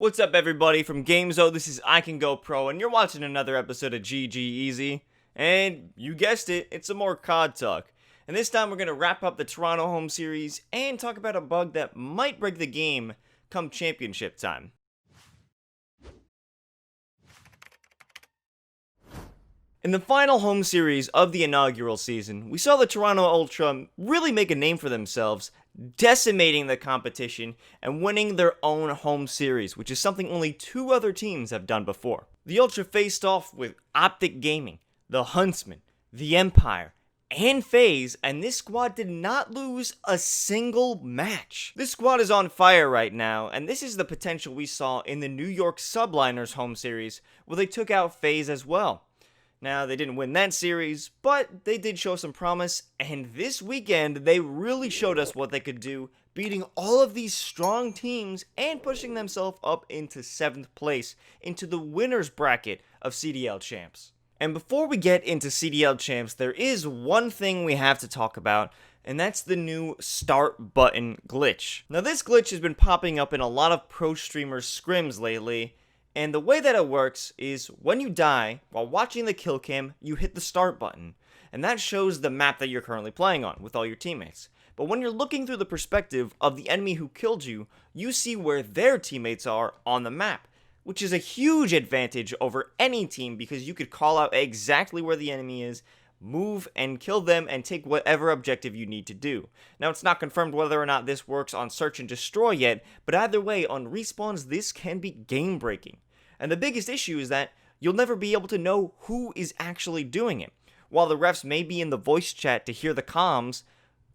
What's up, everybody? From Gamezo, this is ICanGoPro, and you're watching another episode of GG Easy. And you guessed it, it's some more CoD talk. And this time we're going to wrap up the Toronto home series and talk about a bug that might break the game come championship time. In the final home series of the inaugural season, we saw the Toronto Ultra really make a name for themselves, decimating the competition and winning their own home series, which is something only two other teams have done before. The Ultra faced off with Optic Gaming, the Huntsman, the Empire, and FaZe, and this squad did not lose a single match. This squad is on fire right now, and this is the potential we saw in the New York Subliners home series, where they took out FaZe as well. Now, they didn't win that series, but they did show some promise, and this weekend, they really showed us what they could do, beating all of these strong teams and pushing themselves up into 7th place, into the winner's bracket of CDL Champs. And before we get into CDL Champs, there is one thing we have to talk about, and that's the new start button glitch. Now, this glitch has been popping up in a lot of pro streamers' scrims lately, and the way that it works is when you die, while watching the kill cam, you hit the start button. And that shows the map that you're currently playing on with all your teammates. But when you're looking through the perspective of the enemy who killed you, you see where their teammates are on the map. Which is a huge advantage over any team because you could call out exactly where the enemy is, move and kill them, and take whatever objective you need to do. Now, it's not confirmed whether or not this works on Search and Destroy yet, but either way, on respawns, this can be game breaking. And the biggest issue is that you'll never be able to know who is actually doing it. While the refs may be in the voice chat to hear the comms,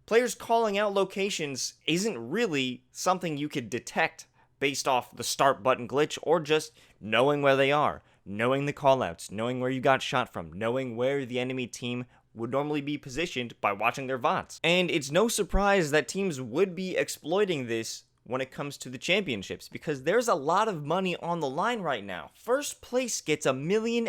players calling out locations isn't really something you could detect based off the start button glitch or just knowing where they are, knowing the callouts, knowing where you got shot from, knowing where the enemy team would normally be positioned by watching their VODs. And it's no surprise that teams would be exploiting this when it comes to the championships, because there's a lot of money on the line right now. First place gets $1.5 million.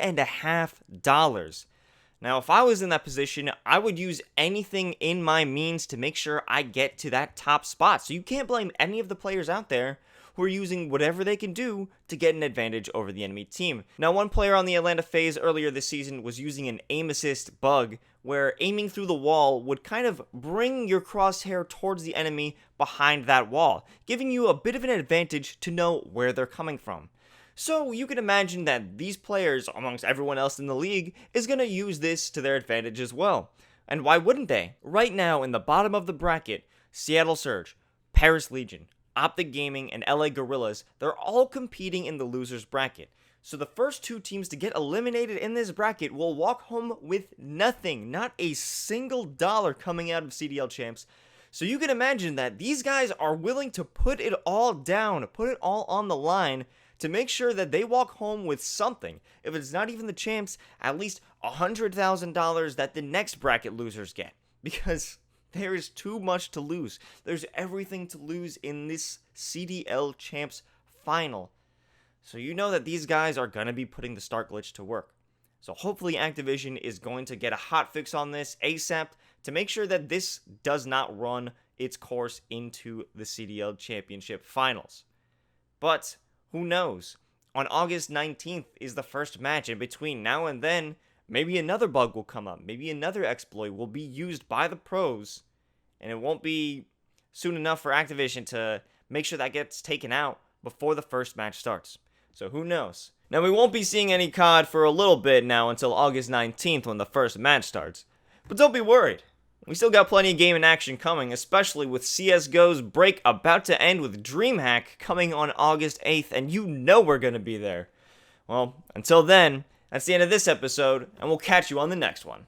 Now, if I was in that position, I would use anything in my means to make sure I get to that top spot. So you can't blame any of the players out there who are using whatever they can do to get an advantage over the enemy team. Now, one player on the Atlanta FaZe earlier this season was using an aim assist bug where aiming through the wall would kind of bring your crosshair towards the enemy behind that wall, giving you a bit of an advantage to know where they're coming from. So you can imagine that these players, amongst everyone else in the league, is going to use this to their advantage as well. And why wouldn't they? Right now, in the bottom of the bracket, Seattle Surge, Paris Legion, Optic Gaming, and LA Gorillas, they're all competing in the loser's bracket. So the first two teams to get eliminated in this bracket will walk home with nothing, not a single dollar coming out of CDL Champs. So you can imagine that these guys are willing to put it all down, put it all on the line to make sure that they walk home with something. If it's not even the champs, at least $100,000 that the next bracket losers get. Because there is too much to lose. There's everything to lose in this CDL Champs final. So you know that these guys are going to be putting the start glitch to work. So hopefully Activision is going to get a hot fix on this ASAP to make sure that this does not run its course into the CDL Championship finals. But who knows? On August 19th is the first match, and between now and then, maybe another bug will come up. Maybe another exploit will be used by the pros, and it won't be soon enough for Activision to make sure that gets taken out before the first match starts. So who knows? Now, we won't be seeing any COD for a little bit now until August 19th when the first match starts. But don't be worried. We still got plenty of game and action coming, especially with CSGO's break about to end with DreamHack coming on August 8th, and you know we're going to be there. Well, until then, that's the end of this episode, and we'll catch you on the next one.